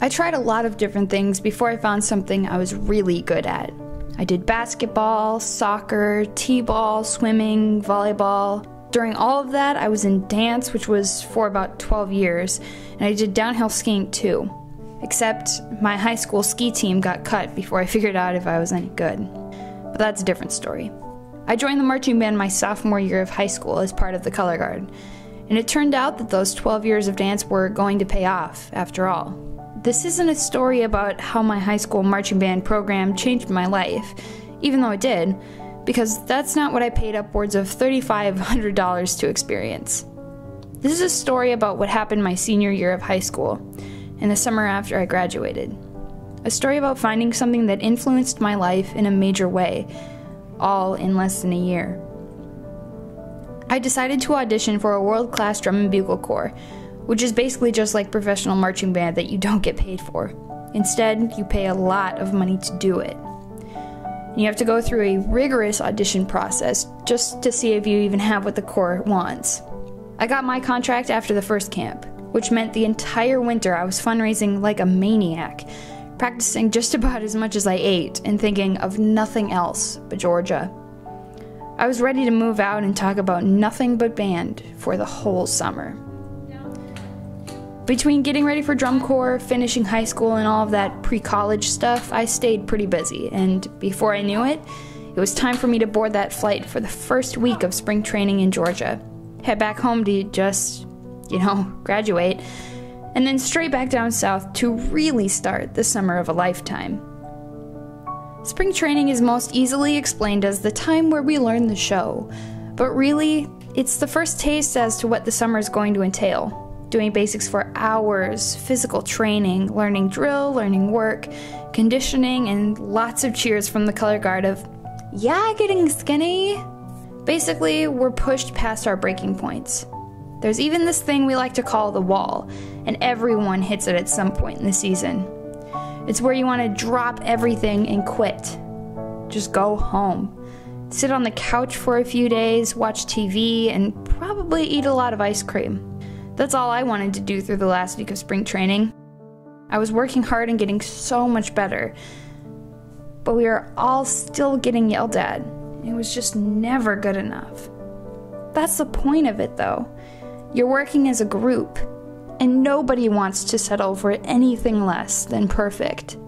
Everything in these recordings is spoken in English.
I tried a lot of different things before I found something I was really good at. I did basketball, soccer, t-ball, swimming, volleyball. During all of that, I was in dance, which was for about 12 years, and I did downhill skiing too. Except my high school ski team got cut before I figured out if I was any good. But that's a different story. I joined the marching band my sophomore year of high school as part of the color guard, and it turned out that those 12 years of dance were going to pay off, after all. This isn't a story about how my high school marching band program changed my life, even though it did, because that's not what I paid upwards of $3,500 to experience. This is a story about what happened my senior year of high school, and the summer after I graduated. A story about finding something that influenced my life in a major way, all in less than a year. I decided to audition for a world-class drum and bugle corps, which is basically just like professional marching band that you don't get paid for. Instead, you pay a lot of money to do it. You have to go through a rigorous audition process just to see if you even have what the corps wants. I got my contract after the first camp, which meant the entire winter I was fundraising like a maniac, practicing just about as much as I ate and thinking of nothing else but Georgia. I was ready to move out and talk about nothing but band for the whole summer. Between getting ready for drum corps, finishing high school, and all of that pre-college stuff, I stayed pretty busy, and before I knew it, it was time for me to board that flight for the first week of spring training in Georgia, head back home to just, graduate, and then straight back down south to really start the summer of a lifetime. Spring training is most easily explained as the time where we learn the show, but really, it's the first taste as to what the summer is going to entail. Doing basics for hours, physical training, learning drill, learning work, conditioning, and lots of cheers from the color guard of, "Yeah, getting skinny." Basically, we're pushed past our breaking points. There's even this thing we like to call the wall, and everyone hits it at some point in the season. It's where you want to drop everything and quit. Just go home. Sit on the couch for a few days, watch TV, and probably eat a lot of ice cream. That's all I wanted to do through the last week of spring training. I was working hard and getting so much better, but we were all still getting yelled at. It was just never good enough. That's the point of it, though. You're working as a group, and nobody wants to settle for anything less than perfect.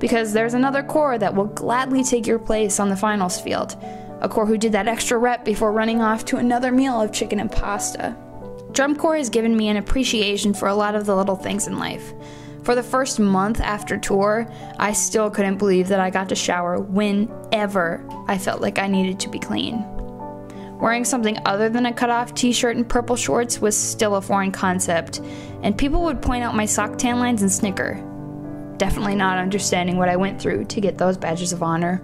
Because there's another corps that will gladly take your place on the finals field, a corps who did that extra rep before running off to another meal of chicken and pasta. Drum corps has given me an appreciation for a lot of the little things in life. For the first month after tour, I still couldn't believe that I got to shower whenever I felt like I needed to be clean. Wearing something other than a cutoff t-shirt and purple shorts was still a foreign concept, and people would point out my sock tan lines and snicker. Definitely not understanding what I went through to get those badges of honor.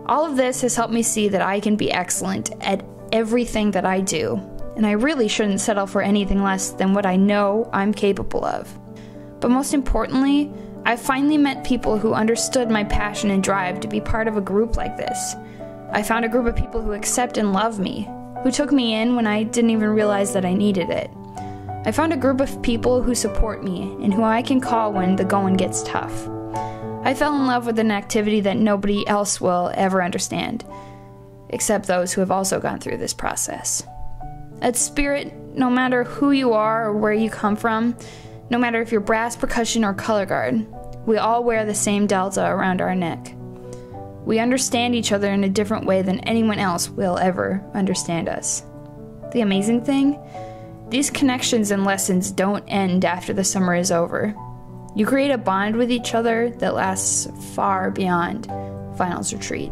All of this has helped me see that I can be excellent at everything that I do, and I really shouldn't settle for anything less than what I know I'm capable of. But most importantly, I finally met people who understood my passion and drive to be part of a group like this. I found a group of people who accept and love me, who took me in when I didn't even realize that I needed it. I found a group of people who support me and who I can call when the going gets tough. I fell in love with an activity that nobody else will ever understand, except those who have also gone through this process. At Spirit, no matter who you are or where you come from, no matter if you're brass, percussion, or color guard, we all wear the same delta around our neck. We understand each other in a different way than anyone else will ever understand us. The amazing thing? These connections and lessons don't end after the summer is over. You create a bond with each other that lasts far beyond finals retreat.